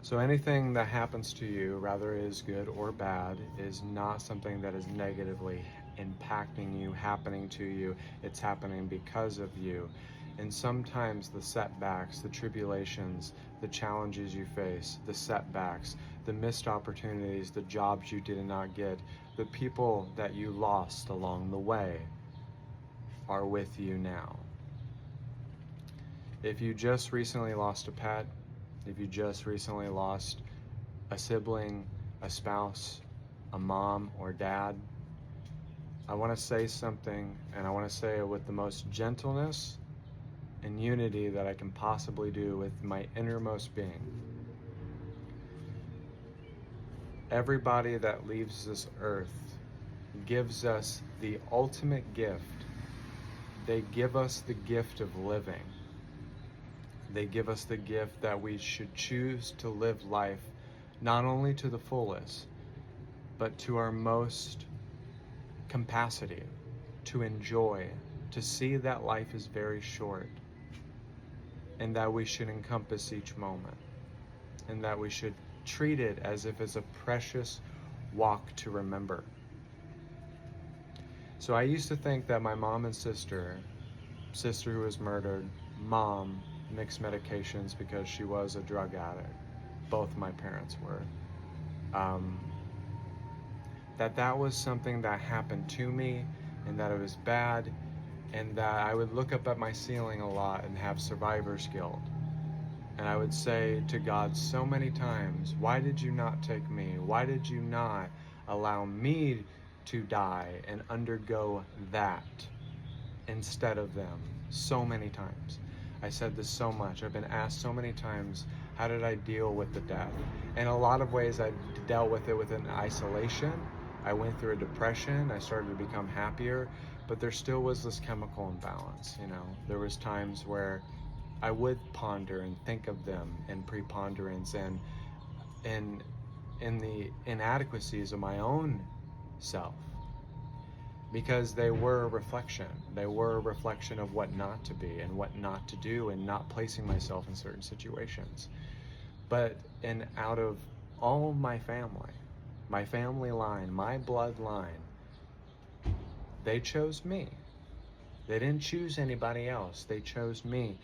So anything that happens to you, whether it is good or bad, is not something that is negatively impacting you, happening to you. It's happening because of you. And sometimes the setbacks, the tribulations, the challenges you face, the setbacks, the missed opportunities, the jobs you did not get, the people that you lost along the way are with you now. If you just recently lost a pet, if you just recently lost a sibling, a spouse, a mom or dad, I want to say something, and I want to say it with the most gentleness and unity that I can possibly do with my innermost being. Everybody that leaves this earth gives us the ultimate gift. They give us the gift of living. They give us the gift that we should choose to live life not only to the fullest, but to our most capacity, to enjoy, to see that life is very short, and that we should encompass each moment, and that we should treat it as if it's a precious walk to remember. So I used to think that my mom and sister who was murdered, mom, mixed medications because she was a drug addict. Both my parents were. That was something that happened to me, and that it was bad, and that I would look up at my ceiling a lot and have survivor's guilt. And I would say to God so many times, why did you not take me? Why did you not allow me to die and undergo that instead of them? So many times. I said this so much. I've been asked so many times, how did I deal with the death? In a lot of ways, I dealt with it within isolation. I went through a depression. I started to become happier, but there still was this chemical imbalance. There was times where I would ponder and think of them in preponderance and in the inadequacies of my own self, because they were a reflection. They were a reflection of what not to be and what not to do, and not placing myself in certain situations. But out of all of my family line, my bloodline, they chose me. They didn't choose anybody else. They chose me.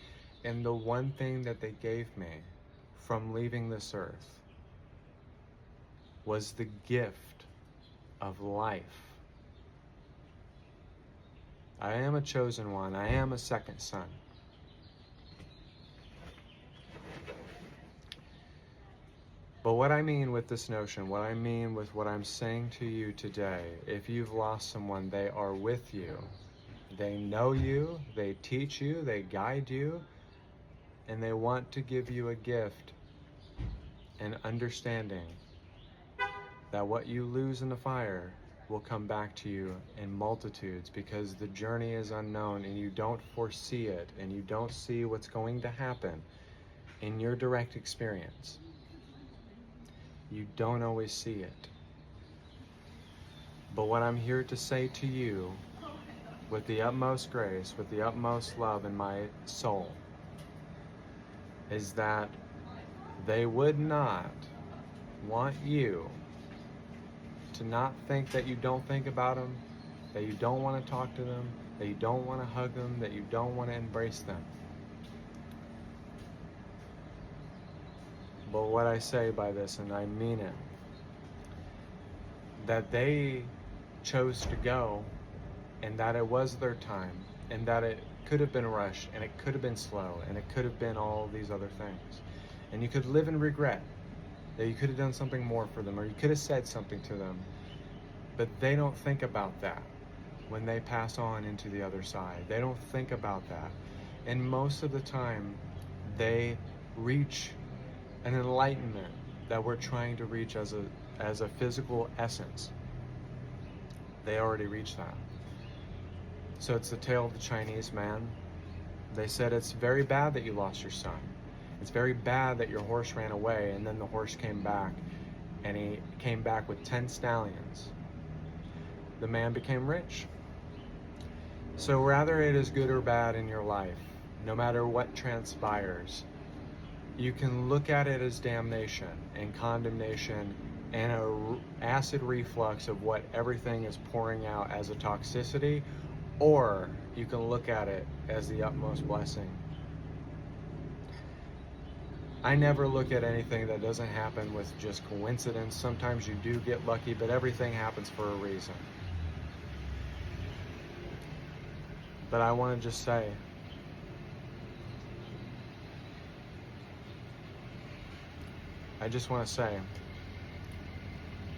And the one thing that they gave me from leaving this earth was the gift of life. I am a chosen one. I am a second son. But what I mean with this notion, what I mean with what I'm saying to you today, if you've lost someone, they are with you. They know you, they teach you, they guide you, and they want to give you a gift and understanding that what you lose in the fire will come back to you in multitudes, because the journey is unknown and you don't foresee it, and you don't see what's going to happen in your direct experience. You don't always see it. But what I'm here to say to you, with the utmost grace, with the utmost love in my soul, is that they would not want you to not think that you don't think about them, that you don't want to talk to them, that you don't want to hug them, that you don't want to embrace them. But what I say by this, and I mean it, that they chose to go, and that it was their time, and that it could have been rushed, and it could have been slow, and it could have been all these other things. And you could live in regret that you could have done something more for them, or you could have said something to them. But they don't think about that when they pass on into the other side. They don't think about that. And most of the time, they reach an enlightenment that we're trying to reach as a physical essence. They already reached that. So it's the tale of the Chinese man. They said, it's very bad that you lost your son. It's very bad that your horse ran away, and then the horse came back, and he came back with 10 stallions. The man became rich. So whether it is good or bad in your life, no matter what transpires, you can look at it as damnation and condemnation and a acid reflux of what everything is pouring out as a toxicity, or you can look at it as the utmost blessing. I never look at anything that doesn't happen with just coincidence. Sometimes you do get lucky, but everything happens for a reason. But I want to just say,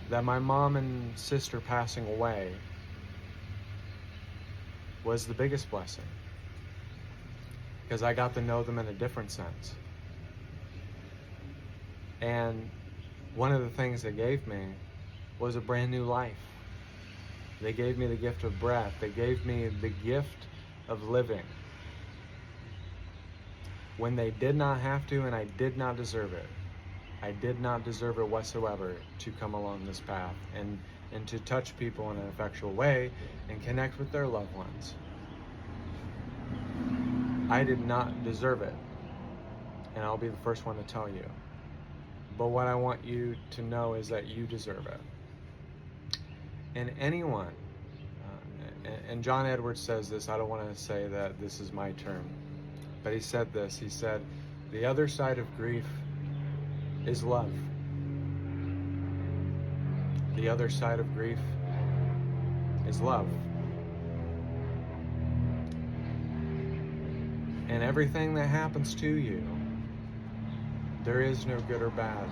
that my mom and sister passing away was the biggest blessing, because I got to know them in a different sense. And one of the things they gave me was a brand new life. They gave me the gift of breath. They gave me the gift of living when they did not have to, and I did not deserve it. I did not deserve it whatsoever to come along this path and to touch people in an effectual way and connect with their loved ones. I did not deserve it, and I'll be the first one to tell you. But what I want you to know is that you deserve it. And anyone, and John Edwards says this, I don't want to say that this is my term, but he said this, he said, the other side of grief is love. The other side of grief is love. And everything that happens to you, there is no good or bad.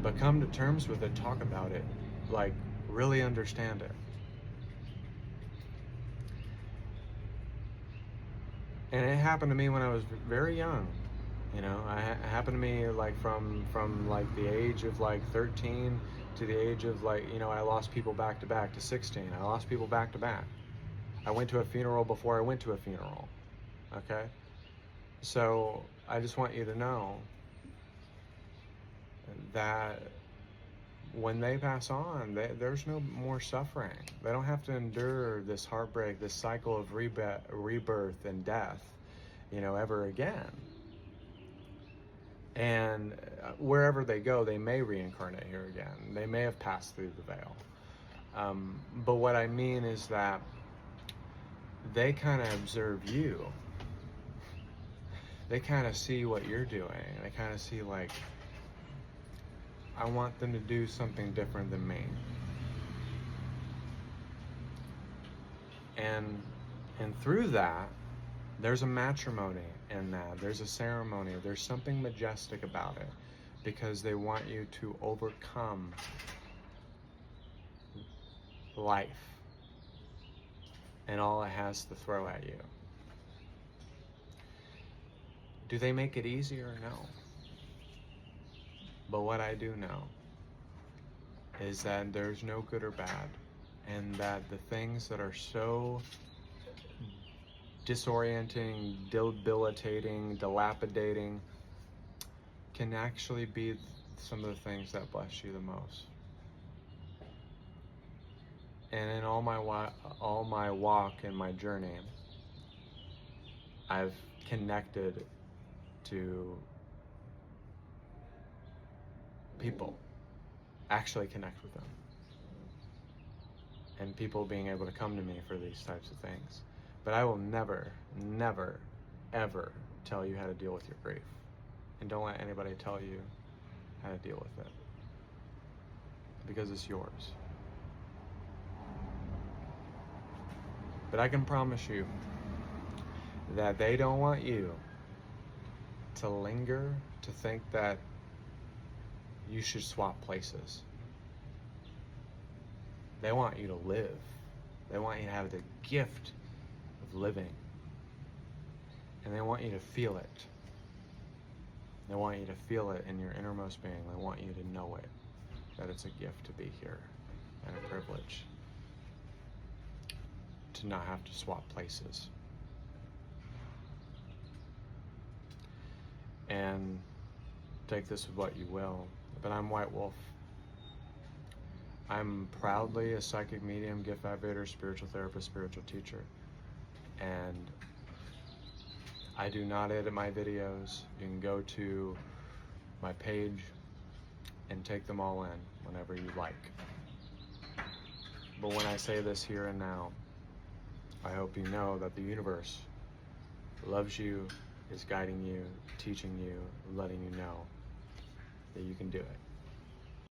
But come to terms with it, talk about it, like really understand it. And it happened to me when I was very young. You know, it happened to me like from like the age of like 13 to the age of like, you know, I lost people back to back to 16. I lost people back to back. I went to a funeral before I went to a funeral. Okay? So I just want you to know that when they pass on, there's no more suffering. They don't have to endure this heartbreak, this cycle of rebirth and death, you know, ever again. And wherever they go, they may reincarnate here again. They may have passed through the veil. But what I mean is that they kind of observe you. They kind of see what you're doing. They kind of see like, I want them to do something different than me. And through that, there's a matrimony in that. There's a ceremony. There's something majestic about it, because they want you to overcome life and all it has to throw at you. Do they make it easier? No. But what I do know is that there's no good or bad, and that the things that are so disorienting, debilitating, dilapidating can actually be some of the things that bless you the most. And in all my walk and my journey, I've connected to people, actually connect with them, and people being able to come to me for these types of things. But I will never, never, ever tell you how to deal with your grief. And don't let anybody tell you how to deal with it, because it's yours. But I can promise you that they don't want you to linger, to think that you should swap places. They want you to live. They want you to have the gift of living. And they want you to feel it. They want you to feel it in your innermost being. They want you to know it, that it's a gift to be here and a privilege to not have to swap places. And take this with what you will, but I'm White Wolf. I'm proudly a psychic medium, gift vibrator, spiritual therapist, spiritual teacher. And I do not edit my videos. You can go to my page and take them all in whenever you like. But when I say this here and now, I hope you know that the universe loves you, is guiding you, teaching you, letting you know that you can do it.